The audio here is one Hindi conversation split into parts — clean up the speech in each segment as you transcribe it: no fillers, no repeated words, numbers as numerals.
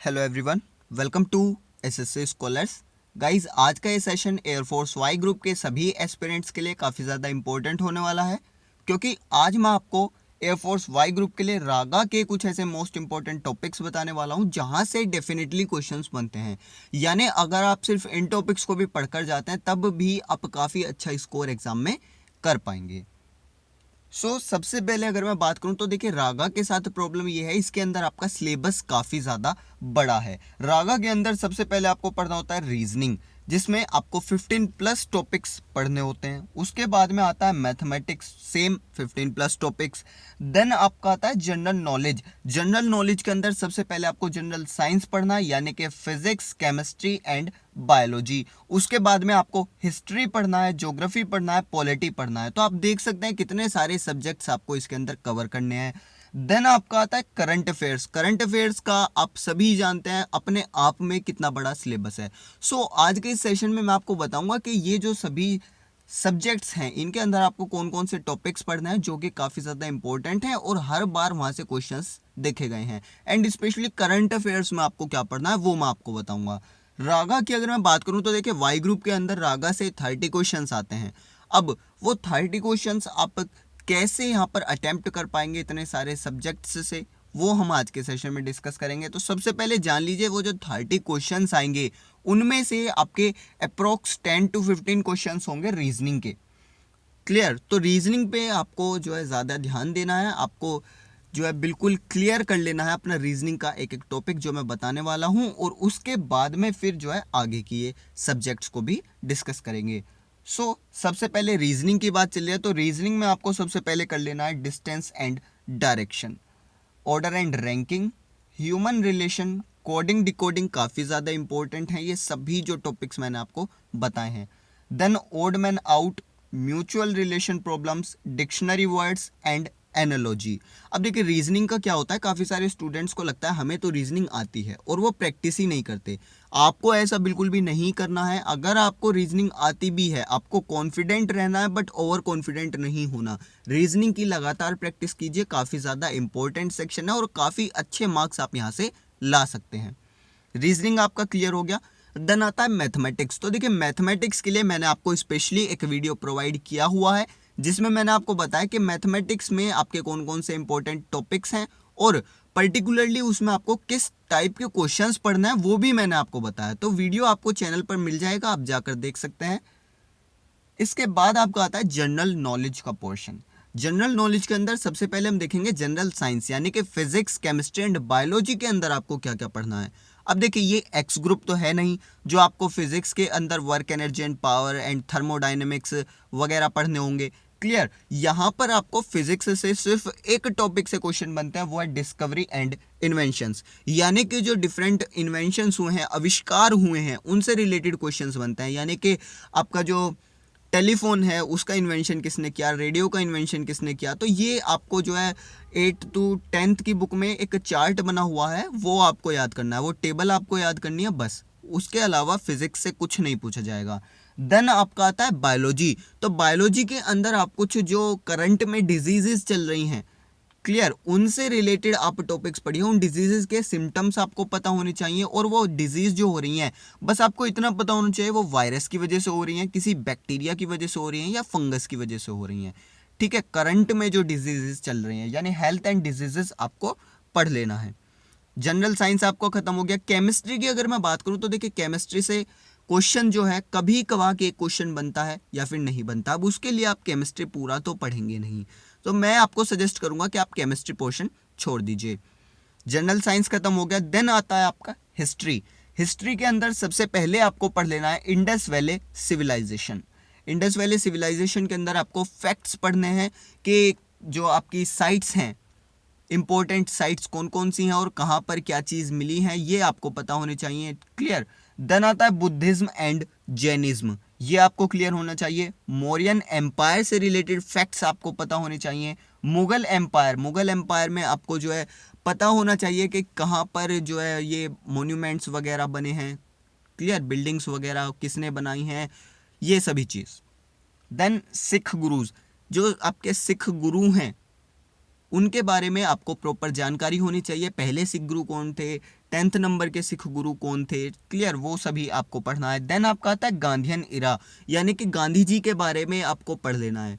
Hello everyone, welcome to SSC scholars. Guys, आज का ये सेशन एयरफोर्स वाई ग्रुप के सभी एस्पिरेंट्स के लिए काफ़ी ज़्यादा इंपॉर्टेंट होने वाला है, क्योंकि आज मैं आपको एयरफोर्स वाई ग्रुप के लिए रागा के कुछ ऐसे मोस्ट इंपॉर्टेंट टॉपिक्स बताने वाला हूं जहां से डेफिनेटली क्वेश्चंस बनते हैं। यानी अगर आप सिर्फ इन टॉपिक्स को भी पढ़कर जाते हैं तब भी आप काफ़ी अच्छा स्कोर एग्जाम में कर पाएंगे। सबसे पहले अगर मैं बात करूं तो देखिए, रागा के साथ प्रॉब्लम ये है, इसके अंदर आपका सिलेबस काफ़ी ज़्यादा बड़ा है। रागा के अंदर सबसे पहले आपको पढ़ना होता है रीजनिंग, जिसमें आपको 15+ टॉपिक्स पढ़ने होते हैं। उसके बाद में आता है मैथमेटिक्स, सेम 15+ टॉपिक्स। देन आपका आता है जनरल नॉलेज। जनरल नॉलेज के अंदर सबसे पहले आपको जनरल साइंस पढ़ना है, यानी कि फिजिक्स, केमिस्ट्री एंड बायोलॉजी। उसके बाद में आपको हिस्ट्री पढ़ना है, ज्योग्राफी पढ़ना है, पॉलिटी पढ़ना है। तो आप देख सकते हैं कितने सारे सब्जेक्ट्स आपको इसके अंदर कवर करने हैं। देन आपका आता है करंट अफेयर्स। करंट अफेयर्स का आप सभी जानते हैं अपने आप में कितना बड़ा सिलेबस है। आज के इस सेशन में मैं आपको बताऊंगा कि ये जो सभी सब्जेक्ट्स हैं इनके अंदर आपको कौन कौन से टॉपिक्स पढ़ना है जो कि काफ़ी ज़्यादा इंपॉर्टेंट हैं और हर बार वहाँ से क्वेश्चंस देखे गए हैं। एंड स्पेशली करंट अफेयर्स में आपको क्या पढ़ना है वो मैं आपको बताऊंगा। रागा की अगर मैं बात करूं तो देखिए, वाई ग्रुप के अंदर रागा से 30 क्वेश्चंस आते हैं। अब वो 30 क्वेश्चंस आप कैसे यहाँ पर अटेम्प्ट कर पाएंगे इतने सारे सब्जेक्ट्स से, वो हम आज के सेशन में डिस्कस करेंगे। तो सबसे पहले जान लीजिए, वो जो 30 क्वेश्चंस आएंगे उनमें से आपके अप्रोक्स 10 to 15 क्वेश्चंस होंगे रीजनिंग के। क्लियर? तो रीजनिंग पे आपको जो है ज़्यादा ध्यान देना है, आपको जो है बिल्कुल क्लियर कर लेना है अपना रीजनिंग का एक एक टॉपिक जो मैं बताने वाला हूं, और उसके बाद में फिर जो है आगे की ये सब्जेक्ट्स को भी डिस्कस करेंगे। सबसे पहले रीजनिंग की बात चल रही है, तो रीजनिंग में आपको सबसे पहले कर लेना है distance and direction, order and ranking, human relation, coding decoding काफ़ी ज़्यादा इंपॉर्टेंट है। ये सभी जो टॉपिक्स मैंने आपको बताए हैं। Then odd man out, mutual relation problems, dictionary words and analogy. अब देखिए, रीजनिंग का क्या होता है, काफ़ी सारे स्टूडेंट्स को लगता है हमें तो रीजनिंग आती है और वो प्रैक्टिस ही नहीं करते। आपको ऐसा बिल्कुल भी नहीं करना है। अगर आपको रीजनिंग आती भी है, आपको कॉन्फिडेंट रहना है, बट ओवर कॉन्फिडेंट नहीं होना। रीजनिंग की लगातार प्रैक्टिस कीजिए, काफ़ी ज़्यादा इंपॉर्टेंट सेक्शन है और काफ़ी अच्छे मार्क्स आप यहाँ से ला सकते हैं। रीजनिंग आपका क्लियर हो गया। देन आता है मैथमेटिक्स। तो देखिए, मैथमेटिक्स के लिए मैंने आपको स्पेशली एक वीडियो प्रोवाइड किया हुआ है जिसमें मैंने आपको बताया कि मैथमेटिक्स में आपके कौन कौन से इंपॉर्टेंट टॉपिक्स हैं और पर्टिकुलरली उसमें आपको किस टाइप के क्वेश्चंस पढ़ना है वो भी मैंने आपको बताया। तो वीडियो आपको चैनल पर मिल जाएगा, आप जाकर देख सकते हैं। इसके बाद आपका आता है जनरल नॉलेज का पोर्शन। जनरल नॉलेज के अंदर सबसे पहले हम देखेंगे जनरल साइंस, यानी कि फिजिक्स, केमिस्ट्री एंड बायोलॉजी के अंदर आपको क्या क्या पढ़ना है। अब देखिए, ये एक्स ग्रुप तो है नहीं जो आपको फिजिक्स के अंदर work energy and power and thermodynamics वगैरह पढ़ने होंगे। क्लियर? यहाँ पर आपको फिजिक्स से सिर्फ एक टॉपिक से क्वेश्चन बनते हैं, वो है डिस्कवरी एंड इन्वेंशंस, यानी कि जो डिफरेंट इन्वेंशंस हुए हैं, आविष्कार हुए हैं, उनसे रिलेटेड क्वेश्चंस बनते हैं। यानी कि आपका जो टेलीफोन है उसका इन्वेंशन किसने किया, रेडियो का इन्वेंशन किसने किया। तो ये आपको जो है 8th to 10th की बुक में एक चार्ट बना हुआ है, वो आपको याद करना है, वो टेबल आपको याद करनी है बस। उसके अलावा फिजिक्स से कुछ नहीं पूछा जाएगा। देन आपका आता है बायोलॉजी। तो बायोलॉजी के अंदर आप कुछ जो करंट में डिजीजेस चल रही हैं, क्लियर, उनसे रिलेटेड आप टॉपिक्स पढ़िए। उन डिजीजेस के सिम्टम्स आपको पता होने चाहिए, और वो डिजीज जो हो रही हैं बस आपको इतना पता होना चाहिए वो वायरस की वजह से हो रही हैं, किसी बैक्टीरिया की वजह से हो रही हैं, या फंगस की वजह से हो रही हैं। ठीक है, करंट में जो डिजीजेस चल रही हैं, यानी हेल्थ एंड डिजीजेस आपको पढ़ लेना है। जनरल साइंस आपको खत्म हो गया। केमिस्ट्री की अगर मैं बात करूं तो देखिए, केमिस्ट्री से क्वेश्चन जो है कभी कभार के एक क्वेश्चन बनता है या फिर नहीं बनता। अब उसके लिए आप केमिस्ट्री पूरा तो पढ़ेंगे नहीं, तो मैं आपको सजेस्ट करूंगा कि आप केमिस्ट्री पोर्शन छोड़ दीजिए। जनरल साइंस खत्म हो गया। देन आता है आपका हिस्ट्री। हिस्ट्री के अंदर सबसे पहले आपको पढ़ लेना है Indus valley civilisation. Indus valley civilisation के अंदर आपको फैक्ट्स पढ़ने हैं कि जो आपकी साइट्स हैं, इंपॉर्टेंट साइट्स कौन कौन सी हैं और कहाँ पर क्या चीज़ मिली है, ये आपको पता होने चाहिए। क्लियर? देन आता है बुद्धिज्म एंड जैनिज्म, ये आपको क्लियर होना चाहिए। मौर्यन एम्पायर से रिलेटेड फैक्ट्स आपको पता होने चाहिए। मुगल एम्पायर, मुगल एम्पायर में आपको जो है पता होना चाहिए कि कहाँ पर जो है ये मोन्यूमेंट्स वगैरह बने हैं। क्लियर? बिल्डिंग्स वगैरह किसने बनाई हैं, ये सभी चीज़। देन सिख गुरुज, जो आपके सिख गुरु हैं उनके बारे में आपको प्रॉपर जानकारी होनी चाहिए। पहले सिख गुरु कौन थे, 10th नंबर के सिख गुरु कौन थे, क्लियर, वो सभी आपको पढ़ना है। देन आपका आता है गांधीयन इरा, यानी कि गांधी जी के बारे में आपको पढ़ लेना है।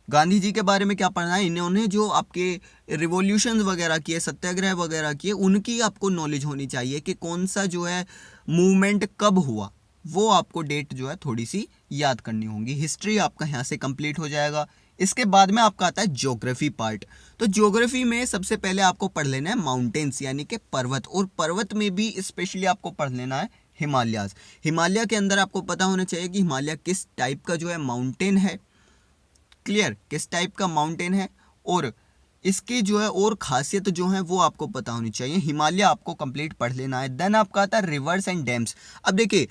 गांधी जी के बारे में क्या पढ़ना है, इन्होंने जो आपके रिवॉल्यूशन वगैरह किए, सत्याग्रह वगैरह किए, उनकी आपको नॉलेज होनी चाहिए कि कौन सा जो है मूवमेंट कब हुआ, वो आपको डेट जो है थोड़ी सी याद करनी होगी। हिस्ट्री आपका यहाँ से कंप्लीट हो जाएगा। इसके बाद में आपका आता है ज्योग्राफी पार्ट। तो ज्योग्राफी में सबसे पहले आपको पढ़ लेना है माउंटेन्स, यानी कि पर्वत, और पर्वत में भी स्पेशली आपको पढ़ लेना है हिमालयाज। हिमालय के अंदर आपको पता होना चाहिए कि हिमालय किस टाइप का जो है माउंटेन है, क्लियर, किस टाइप का माउंटेन है, और इसकी जो है और खासियत जो है वो आपको पता होनी चाहिए। हिमालय आपको कंप्लीट पढ़ लेना है। देन आपका आता है रिवर्स एंड डैम्स। अब देखिए,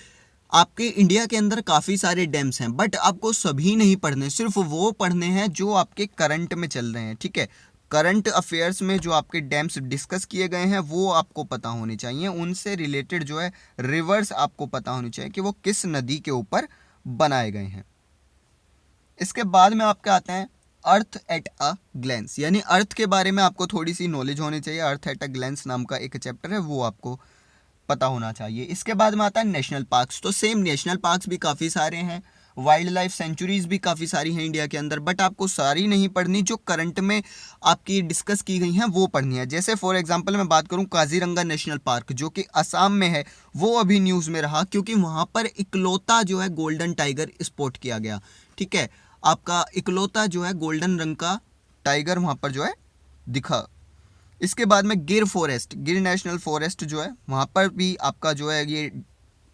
आपके इंडिया के अंदर काफ़ी सारे डैम्स हैं, बट आपको सभी नहीं पढ़ने, सिर्फ वो पढ़ने हैं जो आपके करंट में चल रहे हैं, ठीक है। करंट अफेयर्स में जो आपके डैम्स डिस्कस किए गए हैं वो आपको पता होने चाहिए। उनसे रिलेटेड जो है रिवर्स आपको पता होनी चाहिए कि वो किस नदी के ऊपर बनाए गए हैं। इसके बाद में आपके आते हैं अर्थ एट अ ग्लैंस, यानी अर्थ के बारे में आपको थोड़ी सी नॉलेज होनी चाहिए। अर्थ एट अ ग्लैंस नाम का एक चैप्टर है, वो आपको पता होना चाहिए। इसके बाद में आता है नेशनल पार्क्स। तो सेम नेशनल पार्क्स भी काफ़ी सारे हैं, वाइल्ड लाइफ सेंचुरीज भी काफ़ी सारी हैं इंडिया के अंदर, बट आपको सारी नहीं पढ़नी, जो करंट में आपकी डिस्कस की गई हैं वो पढ़नी है। जैसे फॉर एग्जांपल मैं बात करूं काजीरंगा नेशनल पार्क, जो कि असम में है, वो अभी न्यूज़ में रहा क्योंकि वहाँ पर इकलौता जो है गोल्डन टाइगर स्पॉट किया गया, ठीक है। आपका इकलौता जो है गोल्डन रंग का टाइगर वहाँ पर जो है दिखा। इसके बाद में गिर फॉरेस्ट, गिर नेशनल फॉरेस्ट जो है वहाँ पर भी आपका जो है ये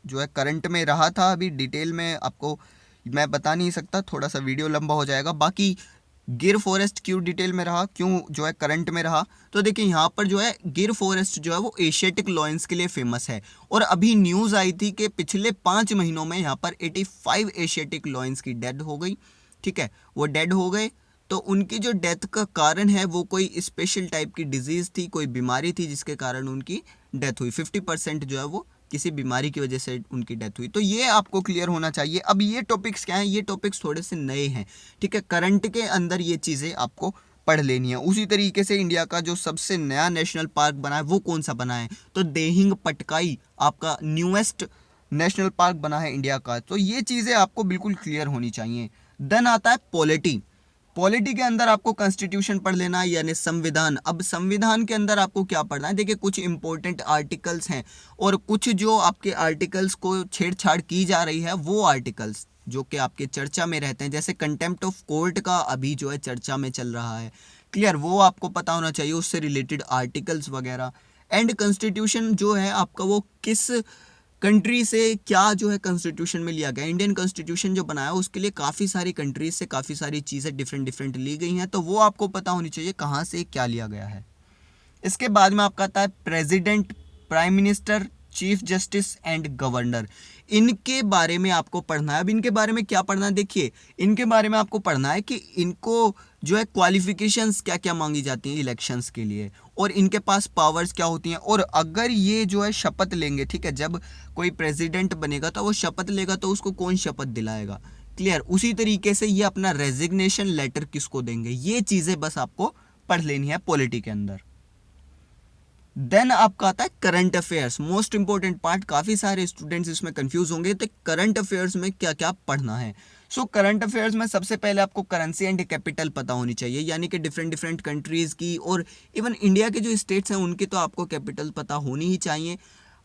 जो है करंट में रहा था। अभी डिटेल में आपको मैं बता नहीं सकता, थोड़ा सा वीडियो लंबा हो जाएगा। बाकी गिर फॉरेस्ट क्यों डिटेल में रहा, क्यों जो है करंट में रहा, तो देखिए यहाँ पर जो है गिर फॉरेस्ट जो है वो एशियाटिक लॉयंस के लिए फेमस है, और अभी न्यूज़ आई थी कि पिछले 5 महीनों में यहाँ पर 85 एशियाटिक लॉयंस की डेथ हो गई, ठीक है, वो डेड हो गए। तो उनकी जो डेथ का कारण है वो कोई स्पेशल टाइप की डिजीज़ थी, कोई बीमारी थी जिसके कारण उनकी डेथ हुई। 50% जो है वो किसी बीमारी की वजह से उनकी डेथ हुई। तो ये आपको क्लियर होना चाहिए। अब ये टॉपिक्स क्या हैं, ये टॉपिक्स थोड़े से नए हैं, ठीक है, करंट के अंदर ये चीज़ें आपको पढ़ लेनी है। उसी तरीके से इंडिया का जो सबसे नया नेशनल पार्क बना है वो कौन सा बना है, तो देहिंग पटकाई आपका न्यूएस्ट नेशनल पार्क बना है इंडिया का। तो ये चीज़ें आपको बिल्कुल क्लियर होनी चाहिए। देन आता है पॉलिटी। पॉलिटी के अंदर आपको कॉन्स्टिट्यूशन पढ़ लेना है, यानी संविधान। अब संविधान के अंदर आपको क्या पढ़ना है, देखिए कुछ इंपॉर्टेंट आर्टिकल्स हैं, और कुछ जो आपके आर्टिकल्स को छेड़छाड़ की जा रही है वो आर्टिकल्स जो कि आपके चर्चा में रहते हैं, जैसे कंटेम्प्ट ऑफ कोर्ट का अभी जो है चर्चा में चल रहा है, क्लियर, वो आपको पता होना चाहिए, उससे रिलेटेड आर्टिकल्स वगैरह। एंड कॉन्स्टिट्यूशन जो है आपका वो किस कंट्री से क्या जो है कॉन्स्टिट्यूशन में लिया गया, इंडियन कॉन्स्टिट्यूशन जो बनाया उसके लिए काफ़ी सारी कंट्रीज से काफ़ी सारी चीज़ें डिफरेंट ली गई हैं, तो वो आपको पता होनी चाहिए कहाँ से क्या लिया गया है। इसके बाद में आपका आता है president, prime minister, chief justice and governor. इनके बारे में आपको पढ़ना है। अब इनके बारे में क्या पढ़ना है, देखिए इनके बारे में आपको पढ़ना है कि इनको जो है क्वालिफिकेशंस क्या क्या मांगी जाती हैं इलेक्शंस के लिए, और इनके पास पावर्स क्या होती हैं, और अगर ये जो है शपथ लेंगे, ठीक है, जब कोई प्रेसिडेंट बनेगा तो वो शपथ लेगा तो उसको कौन शपथ दिलाएगा, क्लियर। उसी तरीके से ये अपना रेजिग्नेशन लेटर किसको देंगे, ये चीज़ें बस आपको पढ़ लेनी है पॉलिटी के अंदर। देन आपका आता है current affairs, most important part. काफ़ी सारे स्टूडेंट्स इसमें कंफ्यूज होंगे, तो करंट अफेयर्स में क्या क्या पढ़ना है। सो करंट अफेयर्स में सबसे पहले आपको करेंसी एंड कैपिटल पता होनी चाहिए, यानी कि डिफरेंट कंट्रीज़ की, और इवन इंडिया के जो स्टेट्स हैं उनकी तो आपको कैपिटल पता होनी ही चाहिए।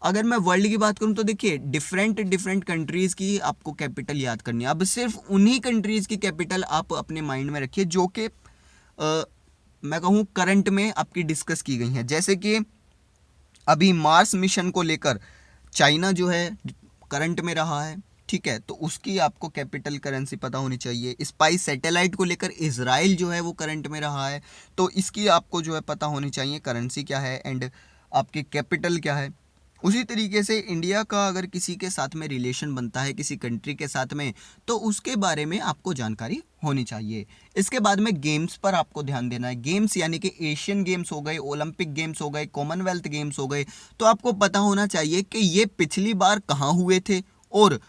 अगर मैं वर्ल्ड की बात करूं तो देखिए डिफरेंट कंट्रीज़ की आपको कैपिटल याद करनी है। अब सिर्फ उन्हीं कंट्रीज़ की कैपिटल आप अपने माइंड में रखिए जो कि मैं कहूँ करंट में आपकी डिस्कस की गई हैं। जैसे कि अभी मार्स मिशन को लेकर चाइना जो है करंट में रहा है, ठीक है, तो उसकी आपको कैपिटल करेंसी पता होनी चाहिए। स्पाइस सैटेलाइट को लेकर इजराइल जो है वो करंट में रहा है, तो इसकी आपको जो है पता होनी चाहिए करेंसी क्या है एंड आपकी कैपिटल क्या है। उसी तरीके से इंडिया का अगर किसी के साथ में रिलेशन बनता है किसी कंट्री के साथ में, तो उसके बारे में आपको जानकारी होनी चाहिए। इसके बाद में गेम्स पर आपको ध्यान देना है। गेम्स यानी कि एशियन गेम्स हो गए, ओलंपिक गेम्स हो गए, कॉमनवेल्थ गेम्स हो गए, तो आपको पता होना चाहिए कि ये पिछली बार कहाँ हुए थे और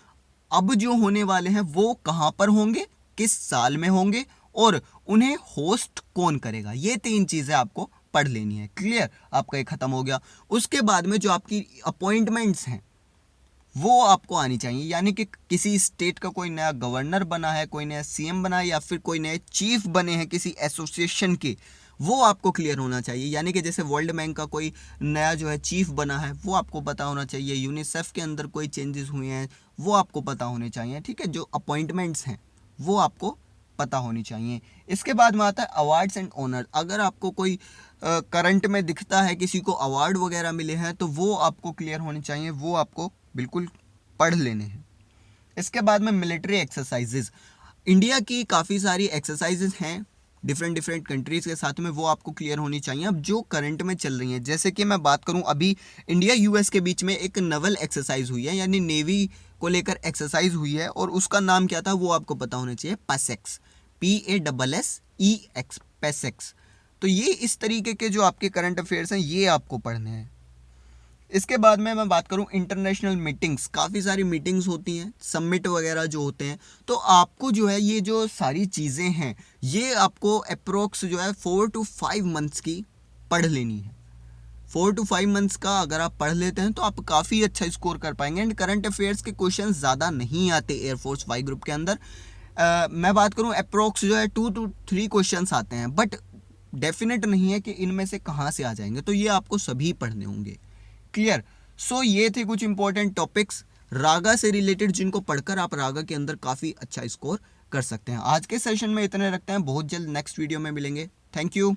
अब जो होने वाले हैं वो कहाँ पर होंगे, किस साल में होंगे, और उन्हें होस्ट कौन करेगा, ये 3 चीज़ें आपको पढ़ लेनी है। क्लियर, आपका ये खत्म हो गया। उसके बाद में जो आपकी अपॉइंटमेंट्स हैं वो आपको आनी चाहिए, यानी कि किसी स्टेट का कोई नया गवर्नर बना है, कोई नया सीएम बना है, या फिर कोई नए चीफ बने हैं किसी एसोसिएशन के, वो आपको क्लियर होना चाहिए। यानी कि जैसे वर्ल्ड बैंक का कोई नया जो है चीफ बना है वो आपको पता होना चाहिए, यूनिसेफ के अंदर कोई चेंजेस हुए हैं वो आपको पता होने चाहिए। ठीक है, जो अपॉइंटमेंट्स हैं वो आपको पता होनी चाहिए। इसके बाद में आता है अवार्ड्स एंड ऑनर। अगर आपको कोई करंट में दिखता है किसी को अवार्ड वगैरह मिले हैं तो वो आपको क्लियर होने चाहिए, वो आपको बिल्कुल पढ़ लेने हैं। इसके बाद में मिलिट्री एक्सरसाइजेज, इंडिया की काफ़ी सारी एक्सरसाइजेज हैं डिफरेंट कंट्रीज़ के साथ में, वो आपको क्लियर होनी चाहिए। अब जो करंट में चल रही हैं, जैसे कि मैं बात करूं, अभी इंडिया यूएस के बीच में एक नवल एक्सरसाइज हुई है, यानी नेवी को लेकर एक्सरसाइज हुई है, और उसका नाम क्या था वो आपको पता होना चाहिए, पैसेक्स, PASSEX, पैसेक्स। तो ये इस तरीके के जो आपके करंट अफेयर्स हैं ये आपको पढ़ने हैं। इसके बाद में मैं बात करूं इंटरनेशनल मीटिंग्स, काफ़ी सारी मीटिंग्स होती हैं, समिट वगैरह जो होते हैं, तो आपको जो है ये जो सारी चीज़ें हैं ये आपको अप्रोक्स जो है 4 to 5 मंथ्स की पढ़ लेनी है। 4 to 5 मंथ्स का अगर आप पढ़ लेते हैं तो आप काफ़ी अच्छा स्कोर कर पाएंगे। एंड करंट अफेयर्स के क्वेश्चन ज़्यादा नहीं आते एयरफोर्स वाई ग्रुप के अंदर। मैं बात करूं अप्रोक्स जो है 2 to 3 क्वेश्चन आते हैं, बट डेफिनेट नहीं है कि इनमें से कहाँ से आ जाएंगे, तो ये आपको सभी पढ़ने होंगे। क्लियर। सो ये थे कुछ इंपॉर्टेंट टॉपिक्स रागा से रिलेटेड, जिनको पढ़कर आप रागा के अंदर काफ़ी अच्छा स्कोर कर सकते हैं। आज के सेशन में इतने रखते हैं, बहुत जल्द नेक्स्ट वीडियो में मिलेंगे। Thank you.